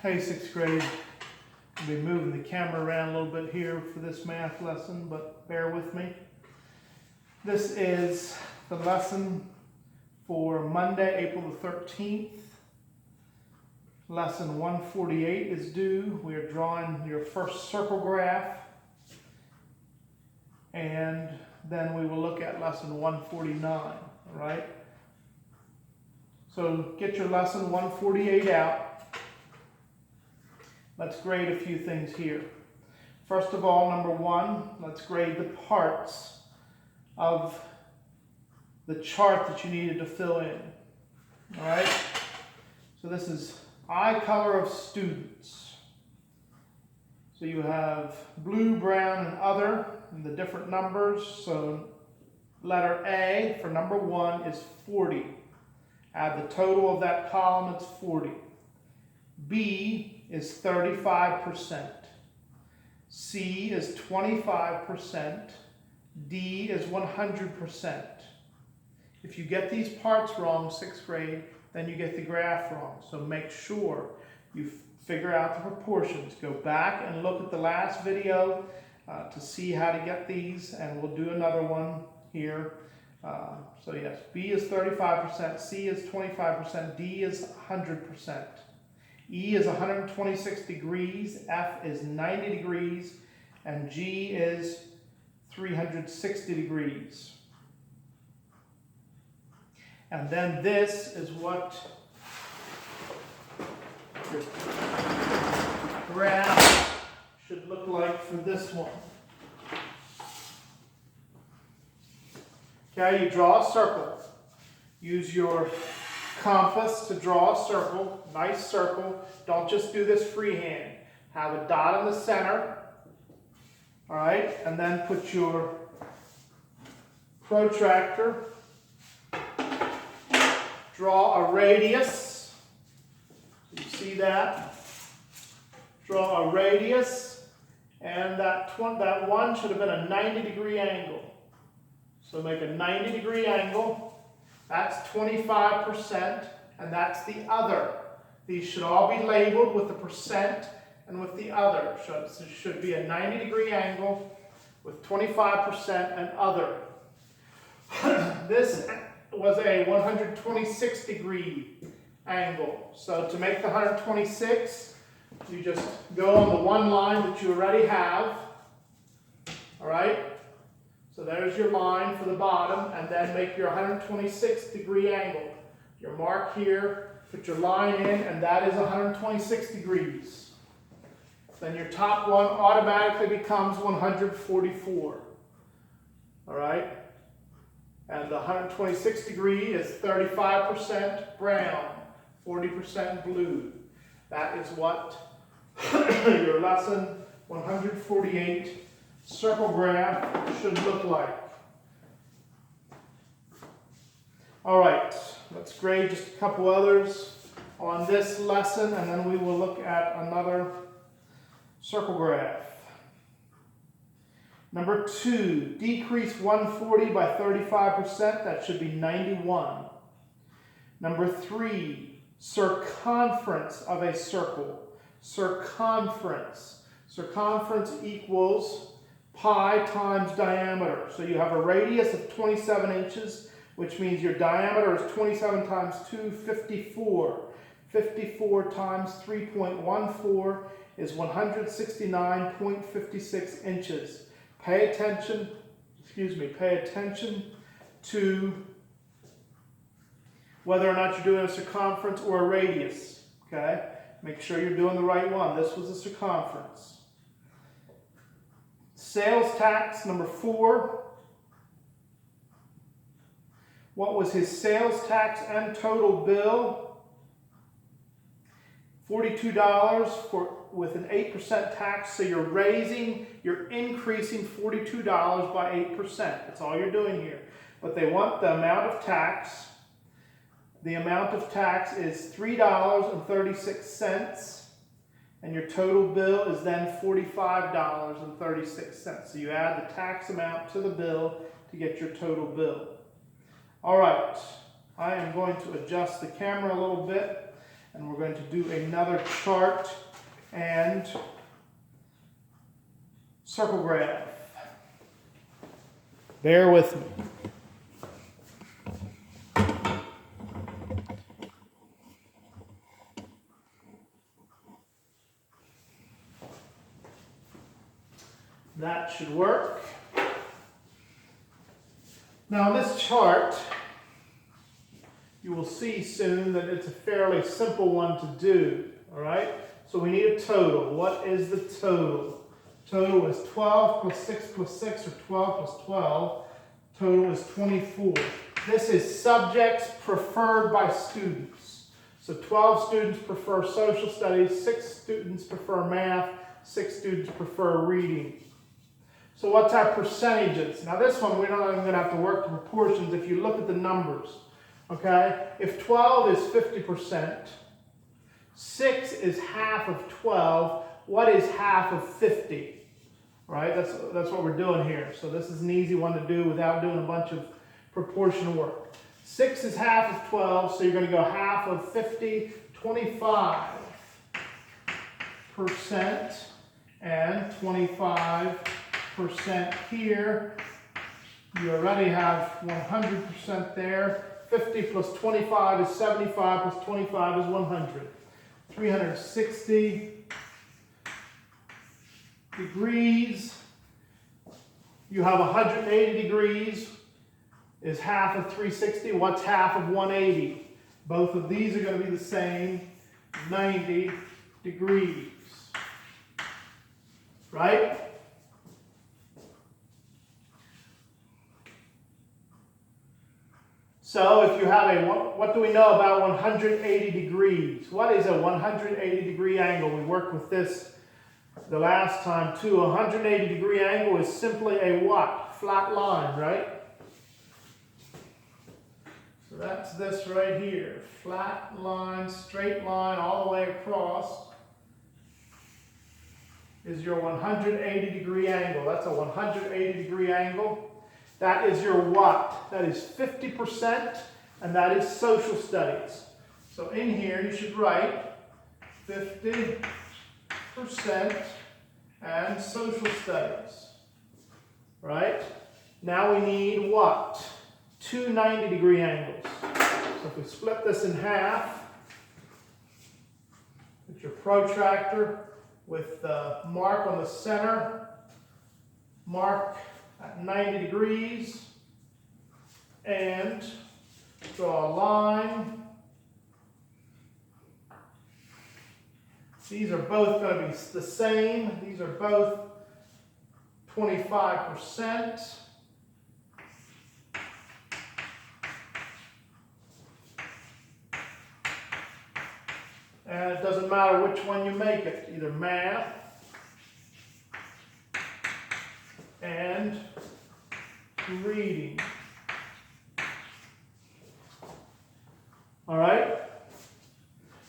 Hey, sixth grade. I'll be moving the camera around a little bit here for this math lesson, but bear with me. This is the lesson for Monday, April the 13th. Lesson 148 is due. We are drawing your first circle graph, and then we will look at lesson 149, all right? So get your lesson 148 out. Let's grade a few things here. First of all, number one, let's grade the parts of the chart that you needed to fill in. All right? So this is eye color of students. So you have blue, brown, and other, and the different numbers. So letter A for number one is 40. Add the total of that column, it's 40. B is 35%. C is 25%. D is 100%. If you get these parts wrong, sixth grade, then you get the graph wrong. So make sure you figure out the proportions. Go back and look at the last video to see how to get these, and we'll do another one here. So yes, B is 35%, C is 25%, D is 100%. E is 126 degrees, F is 90 degrees, and G is 360 degrees. And then this is what your graph should look like for this one. Okay, you draw a circle. Use your compass to draw a circle, nice circle. Don't just do this freehand. Have a dot in the center, all right, and then put your protractor. Draw a radius. You see that? Draw a radius, and that one should have been a 90-degree angle. So make a 90-degree angle. That's 25%, and that's the other. These should all be labeled with the percent and with the other. So it should be a 90-degree angle with 25% and other. This was a 126-degree angle. So to make the 126, you just go on the one line that you already have. All right? So there's your line for the bottom, and then make your 126-degree angle. Your mark here, put your line in, and that is 126 degrees. Then your top one automatically becomes 144. All right? And the 126 degree is 35% brown, 40% blue. That is what your lesson 148 circle graph should look like. All right, let's grade just a couple others on this lesson, and then we will look at another circle graph. Number two, decrease 140 by 35%. That should be 91. Number three, circumference of a circle. Circumference. Circumference equals pi times diameter. So you have a radius of 27 inches, which means your diameter is 27 times 2, 54. 54 times 3.14 is 169.56 inches. Pay attention to whether or not you're doing a circumference or a radius, okay? Make sure you're doing the right one. This was a circumference. Sales tax, number 4. What was his sales tax and total bill? $42 with an 8% tax. So you're increasing $42 by 8%. That's all you're doing here. But they want the amount of tax. The amount of tax is $3.36. And your total bill is then $45.36. So you add the tax amount to the bill to get your total bill. All right, I am going to adjust the camera a little bit And we're going to do another chart and circle graph. Bear with me. That should work. Now this chart, you will see soon that it's a fairly simple one to do, all right? So we need a total. What is the total? Total is 12 plus 6 plus 6, or 12 plus 12. Total is 24. This is subjects preferred by students. So 12 students prefer social studies, 6 students prefer math, 6 students prefer reading. So what's our percentages? Now this one, we're not even going to have to work the proportions if you look at the numbers. Okay? If 12 is 50%, 6 is half of 12, what is half of 50? Right? That's what we're doing here. So this is an easy one to do without doing a bunch of proportional work. 6 is half of 12, so you're going to go half of 50, 25%, and 25% here. You already have 100% there. 50 plus 25 is 75, plus 25 is 100. 360 degrees. You have 180 degrees is half of 360. What's half of 180? Both of these are going to be the same, 90 degrees. Right? So if you have what do we know about 180 degrees? What is a 180 degree angle? We worked with this the last time too. A 180 degree angle is simply a what? Flat line, right? So that's this right here. Flat line, straight line all the way across is your 180 degree angle. That's a 180 degree angle. That is your what? That is 50%, and that is social studies. So in here you should write 50% and social studies. Right? Now we need what? Two 90 degree angles. So if we split this in half, put your protractor with the mark on the center, mark at 90 degrees, and draw a line. These are both going to be the same. These are both 25%. And it doesn't matter which one you make it, either math and reading. All right?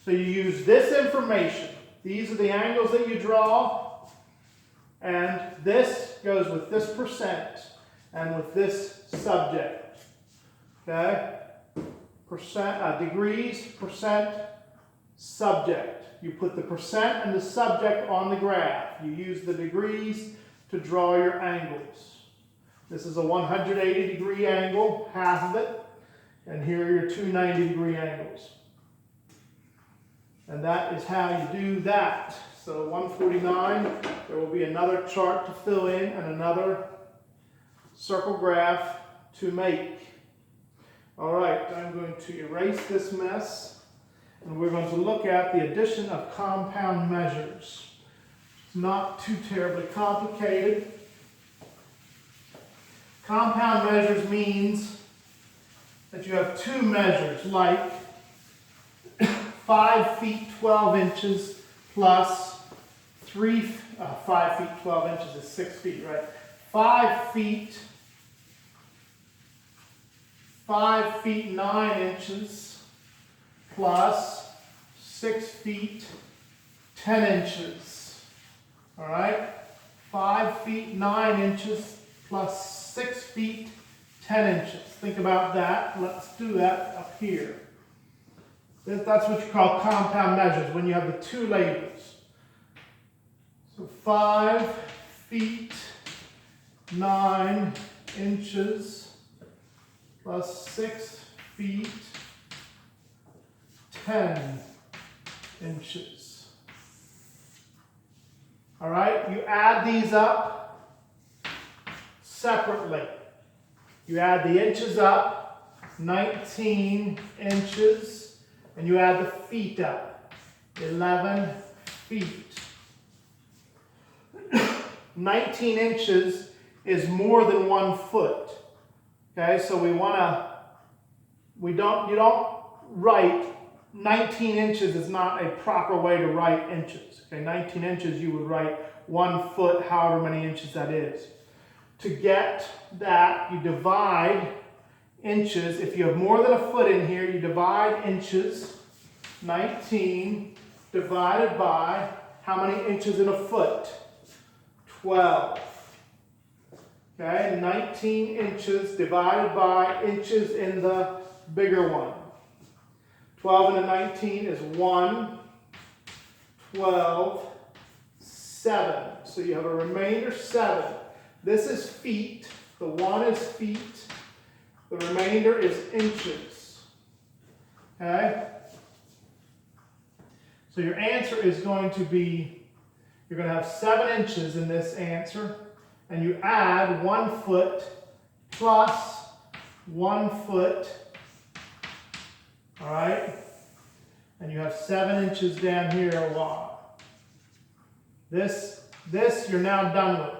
So you use this information. These are the angles that you draw, and this goes with this percent and with this subject. Okay? Degrees, percent, subject. You put the percent and the subject on the graph. You use the degrees to draw your angles. This is a 180 degree angle, half of it, and here are your two 90 degree angles. And that is how you do that. So 149, there will be another chart to fill in and another circle graph to make. All right, I'm going to erase this mess, and we're going to look at the addition of compound measures. It's not too terribly complicated. Compound measures means that you have two measures, like 5 feet 12 inches plus 5 feet 12 inches is 6 feet, right? 5 feet 9 inches plus 6 feet 10 inches. All right? 5 feet 9 inches plus 6 feet 10 inches. Think about that. Let's do that up here. That's what you call compound measures, when you have the two labels. So 5 feet 9 inches plus 6 feet 10 inches. All right, you add these up separately. You add the inches up, 19 inches, and you add the feet up, 11 feet. 19 inches is more than 1 foot. Okay, so you don't write 19 inches is not a proper way to write inches. Okay, 19 inches you would write 1 foot, however many inches that is. To get that, you divide inches. If you have more than a foot in here, you divide inches. 19 divided by how many inches in a foot? 12. Okay, 19 inches divided by inches in the bigger one. 12 into 19 is 1, 12, 7. So you have a remainder 7. This is feet. The 1 is feet. The remainder is inches. Okay? So your answer is going to be, you're going to have 7 inches in this answer, and you add 1 foot plus 1 foot. All right? And you have 7 inches down here long. This you're now done with.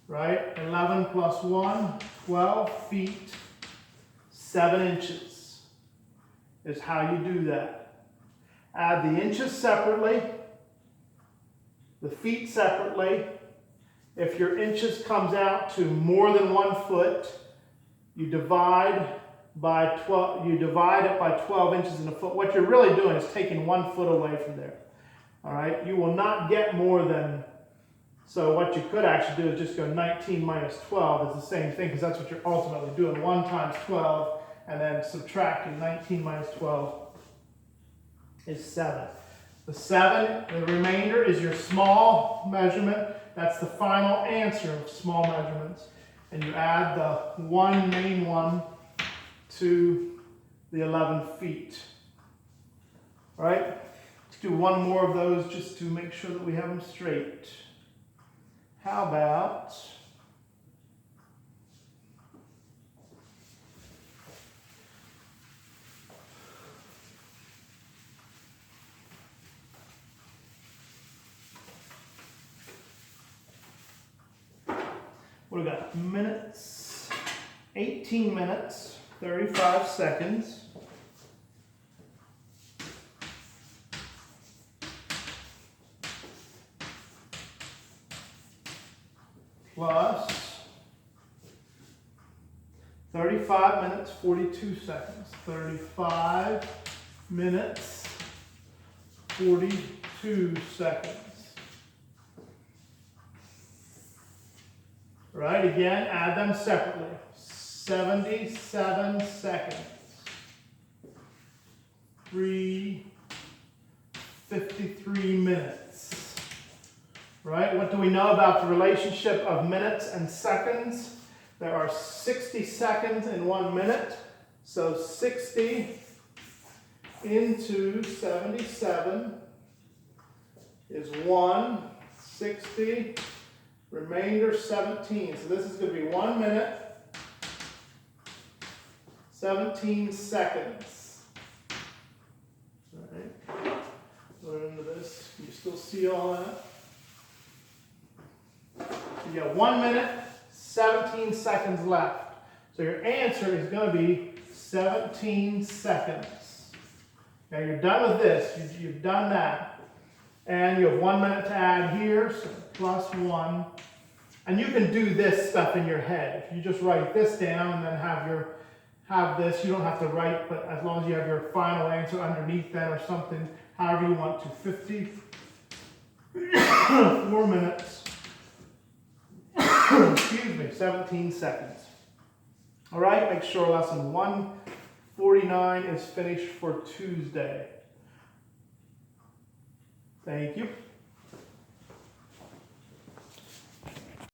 Right? 11 plus 1, 12 feet, 7 inches is how you do that. Add the inches separately, the feet separately. If your inches comes out to more than 1 foot, you divide by 12. You divide it by 12 inches in a foot. What you're really doing is taking 1 foot away from there. All right? You will not get more than. So what you could actually do is just go 19 minus 12 is the same thing, because that's what you're ultimately doing. 1 times 12 and then subtracting. 19 minus 12 is 7. The 7, the remainder, is your small measurement. That's the final answer of small measurements. And you add the one main one to the 11 feet. All right? Let's do one more of those just to make sure that we have them straight. How about what do we got? Minutes, 18 minutes, 35 seconds. Plus 35 minutes, 42 seconds. 35 minutes, 42 seconds. Right, again, add them separately. 77 seconds. 53 minutes. Right? What do we know about the relationship of minutes and seconds? There are 60 seconds in 1 minute. So 60 into 77 is 1. 60. Remainder 17. So this is going to be 1 minute, 17 seconds. All right. Go into this. Can you still see all that? You got 1 minute, 17 seconds left. So your answer is going to be 17 seconds. Okay, you're done with this. You've done that. And you have 1 minute to add here, so plus 1. And you can do this stuff in your head. If you just write this down and then have this, you don't have to write, but as long as you have your final answer underneath that or something, however you want to. 54 minutes. Excuse me, 17 seconds. All right, make sure lesson 1 L149 is finished for Tuesday. Thank you.